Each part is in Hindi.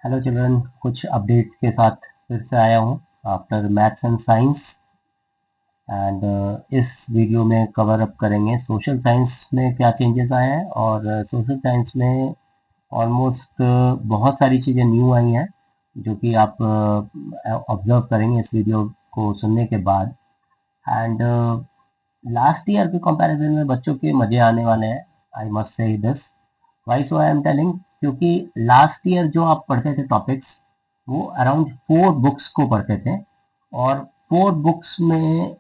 हेलो चिल्ड्रन, कुछ अपडेट के साथ फिर से आया हूँ after maths and science. And इस वीडियो में कवर अप करेंगे सोशल साइंस में क्या चेंजेस आए हैं। और सोशल साइंस में ऑलमोस्ट बहुत सारी चीज़ें न्यू आई हैं जो कि आप ऑब्जर्व करेंगे इस वीडियो को सुनने के बाद। एंड लास्ट ईयर के कंपैरिजन में बच्चों के मज़े आने वाले हैं। I must say this, why so I am telling, क्योंकि लास्ट ईयर जो आप पढ़ते थे टॉपिक्स वो अराउंड 4 बुक्स को पढ़ते थे। और 4 बुक्स में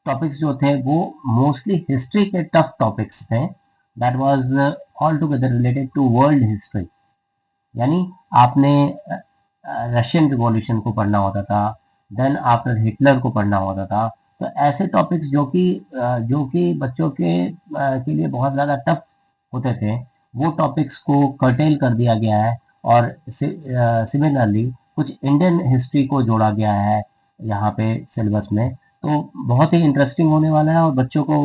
टॉपिक्स जो थे वो मोस्टली हिस्ट्री के टफ टॉपिक्स थे। That was all together related to world history. यानी आपने रशियन रिवॉल्यूशन को पढ़ना होता था, देन आफ्टर हिटलर को पढ़ना होता था। तो ऐसे टॉपिक्स जो कि बच्चों के लिए बहुत ज़्यादा टफ होते थे, वो टॉपिक्स को कर्टेल कर दिया गया है। और सिमिलरली कुछ इंडियन हिस्ट्री को जोड़ा गया है यहाँ पे सिलेबस में। तो बहुत ही इंटरेस्टिंग होने वाला है और बच्चों को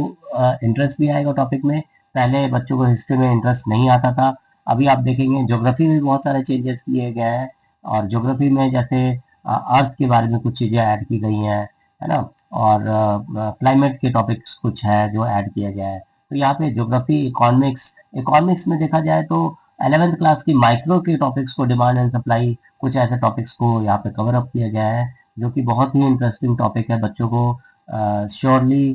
इंटरेस्ट भी आएगा टॉपिक में। पहले बच्चों को हिस्ट्री में इंटरेस्ट नहीं आता था। अभी आप देखेंगे ज्योग्राफी में बहुत सारे चेंजेस किए गए हैं। और ज्योग्राफी में जैसे अर्थ के बारे में कुछ चीज़ें ऐड की गई हैं, है ना। और क्लाइमेट के टॉपिक्स कुछ है जो ऐड किया गया है। तो यहाँ पे ज्योग्राफी, इकोनॉमिक्स, इकोनॉमिक्स में देखा जाए तो 11th क्लास की माइक्रो के टॉपिक्स को, डिमांड एंड सप्लाई, कुछ ऐसे टॉपिक्स को यहाँ पे कवर अप किया गया है जो कि बहुत ही इंटरेस्टिंग टॉपिक है। बच्चों को श्योरली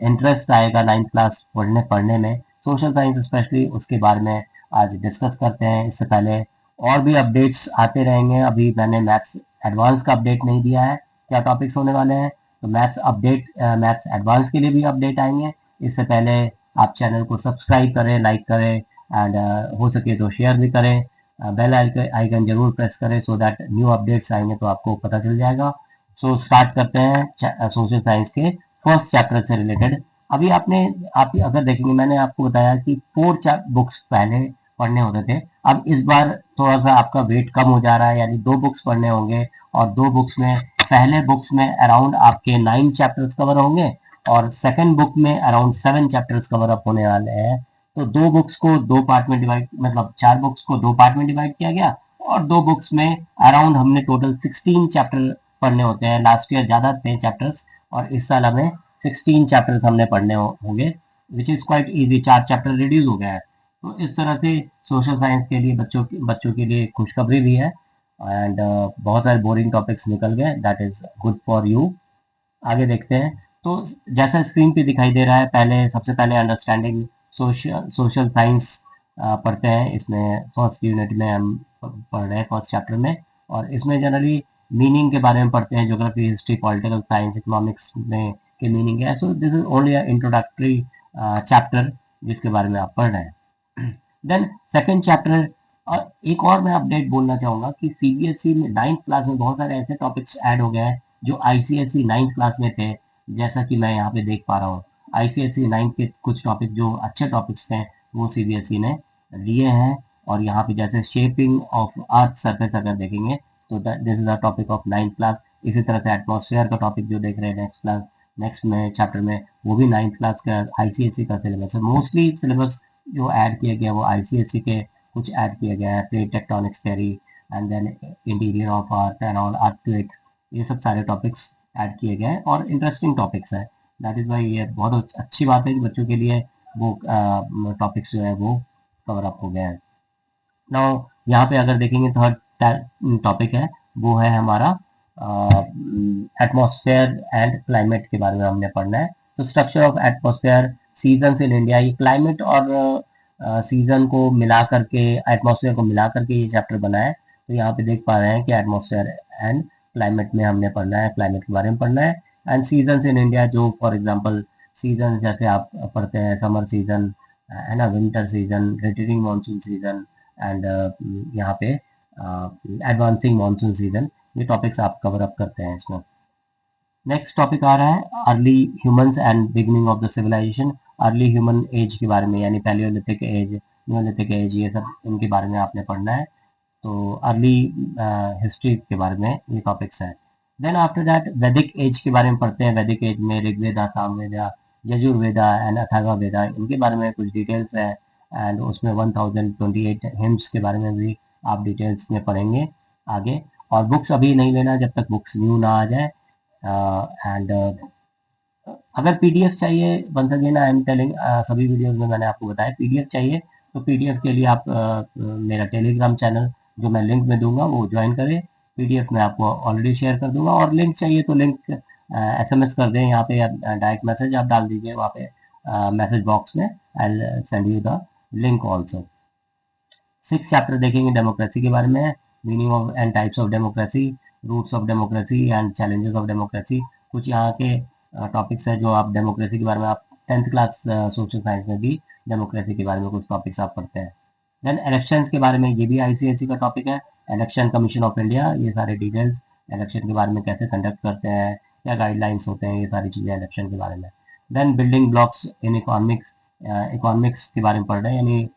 इंटरेस्ट आएगा 9th क्लास पढ़ने पढ़ने में। सोशल साइंस स्पेशली उसके बारे में आज डिस्कस करते हैं। इससे पहले और भी अपडेट्स आते रहेंगे। अभी मैंने मैथ्स एडवांस का अपडेट नहीं दिया है क्या टॉपिक्स होने वाले हैं। तो मैथ्स एडवांस के लिए भी अपडेट आएंगे। इससे पहले आप चैनल को सब्सक्राइब करें, लाइक करें, एंड हो सके तो शेयर भी करें। बेल आइकन जरूर प्रेस करें सो दैट न्यू अपडेट्स आएंगे तो आपको पता चल जाएगा। सो स्टार्ट करते हैं सोशल साइंस के फर्स्ट चैप्टर से रिलेटेड। अभी आप अगर देखेंगे, मैंने आपको बताया कि 4 बुक्स पहले पढ़ने होते थे। अब इस बार थोड़ा सा आपका वेट कम हो जा रहा है, यानी 2 बुक्स पढ़ने होंगे। और 2 बुक्स में, पहले बुक्स में अराउंड आपके 9 चैप्टर्स कवर होंगे और सेकंड बुक में अराउंड 7 चैप्टर्स कवर अप होने वाले हैं। तो 2 बुक्स को 2 पार्ट में डिवाइड, मतलब 4 बुक्स को 2 पार्ट में डिवाइड किया गया। और 2 बुक्स में अराउंड हमने टोटल 16 चैप्टर पढ़ने होते हैं। लास्ट ईयर ज्यादा थे चैप्टर्स और इस साल हमें 16 चैप्टर्स हमने पढ़ने होंगे, which is quite easy. 4 chapter reduce हो गया है। तो इस तरह से सोशल साइंस के लिए बच्चों के लिए खुशखबरी भी है। एंड बहुत सारे बोरिंग टॉपिक्स निकल गए, that is good for you. आगे देखते हैं। तो जैसा स्क्रीन पे दिखाई दे रहा है, सबसे पहले अंडरस्टैंडिंग सोशल साइंस पढ़ते हैं। इसमें फर्स्ट यूनिट में हम पढ़ रहे हैं, फर्स्ट चैप्टर में। और इसमें जनरली मीनिंग के बारे में पढ़ते हैं। Geography, history, political science, economics में के मीनिंग है। So this is only introductory chapter जिसके बारे में आप पढ़ रहे हैं। Then second chapter. और एक और मैं अपडेट बोलना चाहूंगा कि सीबीएसई में 9th क्लास में बहुत सारे ऐसे टॉपिक्स ऐड हो गए हैं जो आईसीएसई 9th क्लास में थे। जैसा कि मैं यहाँ पे देख पा रहा हूँ, आईसीएसई 9th के कुछ टॉपिक जो अच्छे टॉपिक्स थे वो सीबीएसई ने लिए हैं। और यहाँ पे जैसे शेपिंग ऑफ अर्थ सरफेस अगर देखेंगे तो this is a topic of 9th class. इसी तरह से एटमॉस्फेयर का टॉपिक जो देख रहे हैं नेक्स्ट में चैप्टर में, वो भी 9th क्लास का आईसीएसई का सिलेबस है। मोस्टली सिलेबस जो ऐड किया गया वो आईसीएसई के कुछ ऐड किया गया है। Plate tectonics theory, and then interior of earth and all, earthquake, ये सब सारे टॉपिक्स ऐड किए गए हैं और इंटरेस्टिंग टॉपिक्स हैं। दैट इज वाई ये बहुत अच्छी बात है कि बच्चों के लिए वो टॉपिक्स जो है वो कवर अप हो गए हैं। नाउ यहाँ पे अगर देखेंगे, थर्ड टॉपिक है वो है हमारा एटमॉस्फेयर एंड क्लाइमेट के बारे में हमने पढ़ना है। तो structure of atmosphere, season in India, ये क्लाइमेट और सीजन को मिला करके, एटमॉस्फेयर को मिला करके ये चैप्टर बना है। तो यहाँ पे देख पा रहे हैं कि एटमॉस्फेयर एंड क्लाइमेट में हमने पढ़ना है, क्लाइमेट के बारे में पढ़ना है। एंड सीजन इन इंडिया, जो फॉर एग्जांपल सीजन जैसे आप पढ़ते हैं, समर सीजन है ना, winter season, returning monsoon season, and यहाँ पे एडवांसिंग मानसून सीजन, ये टॉपिक्स आप कवर अप करते हैं इसमें। नेक्स्ट टॉपिक आ रहा है early humans and beginning of the civilisation. Early human age के बारे में, यानी पैलियोलिथिक एज, न्यूलिथिक एज, ये सब इनके बारे में आपने पढ़ना है। तो अर्ली हिस्ट्री के बारे में ये टॉपिक्स हैं। देन आफ्टर दैट वैदिक एज के बारे में पढ़ते हैं। वैदिक एज में ऋग्वेदा, सामवेदा, यजुर्वेदा एंड अथर्ववेदा, इनके बारे में कुछ डिटेल्स है। एंड उसमें 1028 हिम्स के बारे में भी आप डिटेल्स में पढ़ेंगे आगे। और बुक्स अभी नहीं लेना जब तक बुक्स न्यू ना आ जाए। एंड अगर पीडीएफ चाहिए, once again I am telling, सभी वीडियोस में मैंने आपको बताया पीडीएफ चाहिए, तो पीडीएफ के लिए आप मेरा टेलीग्राम चैनल जो मैं लिंक में दूंगा वो ज्वाइन करें। पीडीएफ में आपको ऑलरेडी शेयर कर दूंगा, और लिंक चाहिए तो लिंक एसएमएस कर दें यहाँ पे, डायरेक्ट मैसेज आप डाल दीजिए वहाँ पे मैसेज बॉक्स में, I send you the link also. 6 chapter देखेंगे डेमोक्रेसी के बारे में, meaning of and types of democracy, roots of democracy and challenges of democracy. कुछ यहाँ के टॉपिक्स है जो आप डेमोक्रेसी के बारे में आप 10th क्लास सोशल साइंस में भी डेमोक्रेसी के बारे में कुछ टॉपिक्स आप पढ़ते हैं। देन इलेक्शंस के बारे में, ये भी आईसीएसई का टॉपिक है, इलेक्शन कमीशन ऑफ इंडिया, ये सारे डिटेल्स इलेक्शन के बारे में कैसे कंडक्ट करते हैं, क्या गाइडलाइंस होते हैं, ये सारी चीज़ें इलेक्शन के बारे में। Then building blocks in economics, economics के बारे में पढ़ रहे हैं, यानी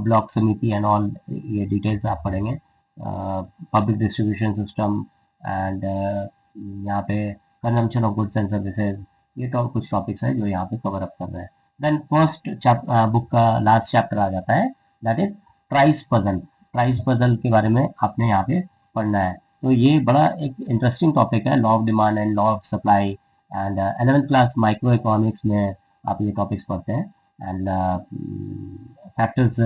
ब्लॉक समिति एंड ऑल, ये डिटेल्स आप पढ़ेंगे। पब्लिक डिस्ट्रीब्यूशन सिस्टम एंड यहाँ पे consumption of goods and services, ये तो कुछ टॉपिक्स हैं जो यहाँ पे कवर अप कर रहे हैं। देन फर्स्ट बुक का लास्ट चैप्टर आ जाता है, दैट इज ट्राइस पजल। ट्राइस पजल के बारे में आपने यहाँ पे पढ़ना है। तो ये बड़ा एक इंटरेस्टिंग टॉपिक है, law of demand and law of supply, and 11th class micro economics में आप ये टॉपिक्स पढ़ते हैं। And factors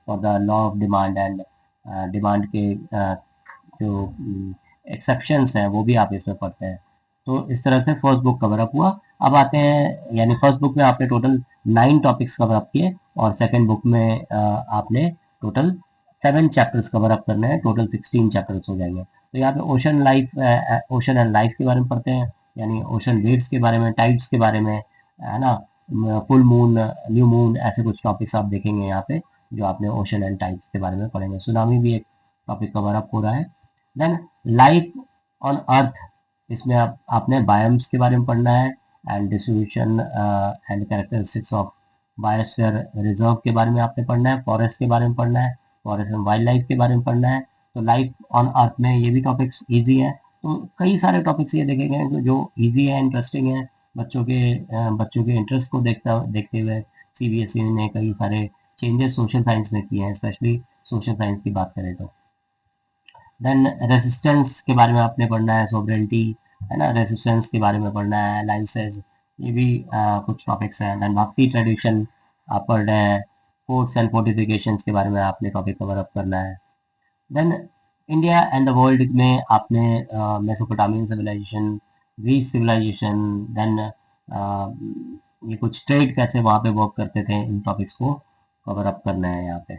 for the law of demand and demand के जो एक्सेप्शंस हैं वो भी आप इसमें पढ़ते हैं। तो इस तरह से फर्स्ट बुक कवर अप हुआ। अब आते हैं, यानी फर्स्ट बुक में आपने टोटल 9 टॉपिक्स कवर अप किए, और सेकंड बुक में आपने टोटल 7 चैप्टर्स कवर अप करने हैं, टोटल 16 चैप्टर्स हो जाएंगे। तो यहाँ पे ocean life, ocean and life के बारे में पढ़ते हैं, यानी ओशन वेव्स के बारे में, टाइड्स के बारे में, है ना, फुल मून, न्यू मून, ऐसे कुछ टॉपिक्स आप देखेंगे यहाँ पे जो आपने ओशन एंड टाइड्स के बारे में पढ़ेंगे। सुनामी भी एक टॉपिक कवर अप हो रहा है। देन लाइफ ऑन अर्थ, इसमें आपने बायोम्स के बारे में पढ़ना है, and distribution and characteristics of biosphere reserve के बारे में आपने पढ़ना है, फॉरेस्ट के बारे में पढ़ना है, फॉरेस्ट एंड वाइल्ड लाइफ के बारे में पढ़ना है। तो लाइफ ऑन अर्थ में ये भी टॉपिक्स इजी है। तो कई सारे टॉपिक्स ये देखे गए जो इजी है, इंटरेस्टिंग है, बच्चों के इंटरेस्ट को देखते हुए सीबीएसई ने कई सारे चेंजेस सोशल साइंस में किए हैं, स्पेशली सोशल साइंस की बात करें तो। देन रेसिस्टेंस के बारे में आपने पढ़ना है, सोवरेनिटी, है ना, रेसिस्टेंस के बारे में पढ़ना है, अलायंसेस, ये भी कुछ टॉपिक्स हैं। देन भक्ति ट्रेडिशन आप पढ़ रहे हैं, फोर्ट्स एंड फोर्टिफिकेशंस के बारे में आपने टॉपिक कवर अप करना है। Then India and the world में आपने Mesopotamian civilisation, Greece civilisation, then ये कुछ ट्रेड कैसे वहाँ पे वर्क करते थे, इन टॉपिक्स को कवर अप करना है यहाँ पे।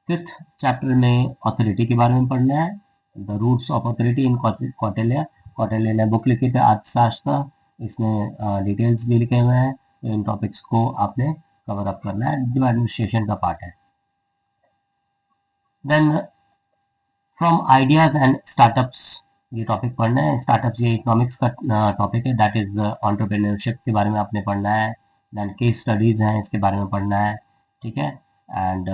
5th चैप्टर में ऑथोरिटी के बारे में पढ़ना है, द रूट्स ऑफ ऑथोरिटी इन कौटिल्य। कौटिल्य ने बुक लिखी थी अर्थशास्त्र, इसमें डिटेल्स भी लिखे हुए हैं। तो इन टॉपिक्स को आपने कवर अप करना है, जो एडमिनिस्ट्रेशन का पार्ट है। Then from ideas and startups, ये टॉपिक पढ़ना है। स्टार्टअप्स ये इकोनॉमिक्स का टॉपिक है, दैट इज एंटरप्रेन्योरशिप के बारे में आपने पढ़ना है। देन केस स्टडीज हैं, इसके बारे में पढ़ना है, ठीक है। And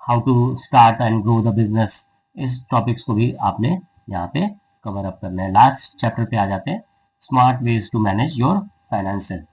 how to start and grow the business, इस टॉपिक्स को भी आपने यहाँ पे कवर अप करना है। लास्ट चैप्टर पे आ जाते हैं, smart ways to manage your finances,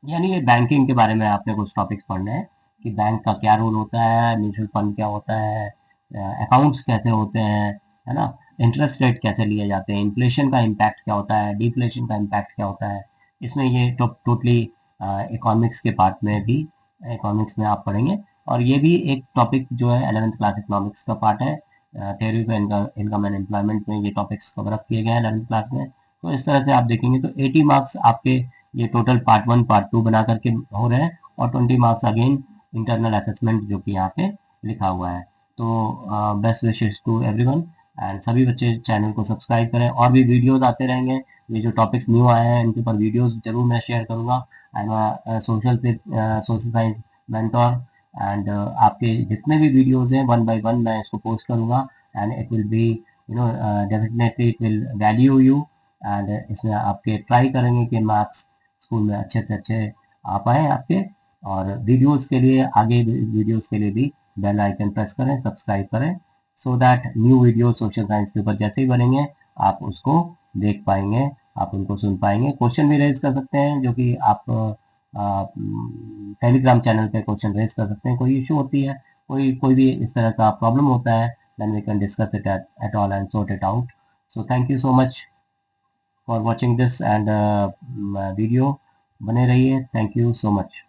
यानी ये बैंकिंग के बारे में आपने कुछ टॉपिक्स पढ़ने हैं कि बैंक का क्या रोल होता है, म्यूचुअल फंड क्या होता है, अकाउंट्स कैसे होते हैं, है ना, इंटरेस्ट रेट कैसे लिए जाते हैं, इन्फ्लेशन का इम्पैक्ट क्या होता है, डिफ्लेशन का इम्पैक्ट क्या होता है। इसमें ये टोटली इकोनॉमिक्स के पार्ट में भी, इकोनॉमिक्स में आप पढ़ेंगे। और ये भी एक टॉपिक जो है 11th क्लास इकोनॉमिक्स का पार्ट है, theory of income and employment में ये टॉपिक्स कवर अप किए गए हैं 11th क्लास में। तो इस तरह से आप देखेंगे तो 80 मार्क्स आपके ये टोटल पार्ट 1 पार्ट 2 बना करके हो रहे हैं, और 20 मार्क्स अगेन इंटरनल असेसमेंट जो कि यहाँ पे लिखा हुआ है। तो best wishes to everyone, and सभी बच्चे चैनल को सब्सक्राइब करें, और भी वीडियोस आते रहेंगे। ये जो टॉपिक्स न्यू आए हैं इनके ऊपर वीडियोस जरूर मैं शेयर करूंगा। And social science mentor, and आपके जितने भी वीडियोस हैं 1 बाय 1 मैं इसको पोस्ट करूंगा, and it will be definitely it will value you. And इसमें आपके ट्राई करेंगे कि मार्क्स स्कूल में अच्छे से अच्छे आ पाए आपके। और वीडियोस के लिए, आगे वीडियोस के लिए भी बेल आइकन प्रेस करें, सब्सक्राइब करें, so that new video social science के ऊपर जैसे ही बनेंगे आप उसको देख पाएंगे, आप उनको सुन पाएंगे। क्वेश्चन भी रेज कर सकते हैं, जो कि आप टेलीग्राम चैनल पे क्वेश्चन रेज कर सकते हैं। कोई इशू होती है, कोई भी इस तरह का प्रॉब्लम होता है, then we can discuss it at all and sort it out. So thank you so much for watching this and video. बने रहिए. Thank you so much.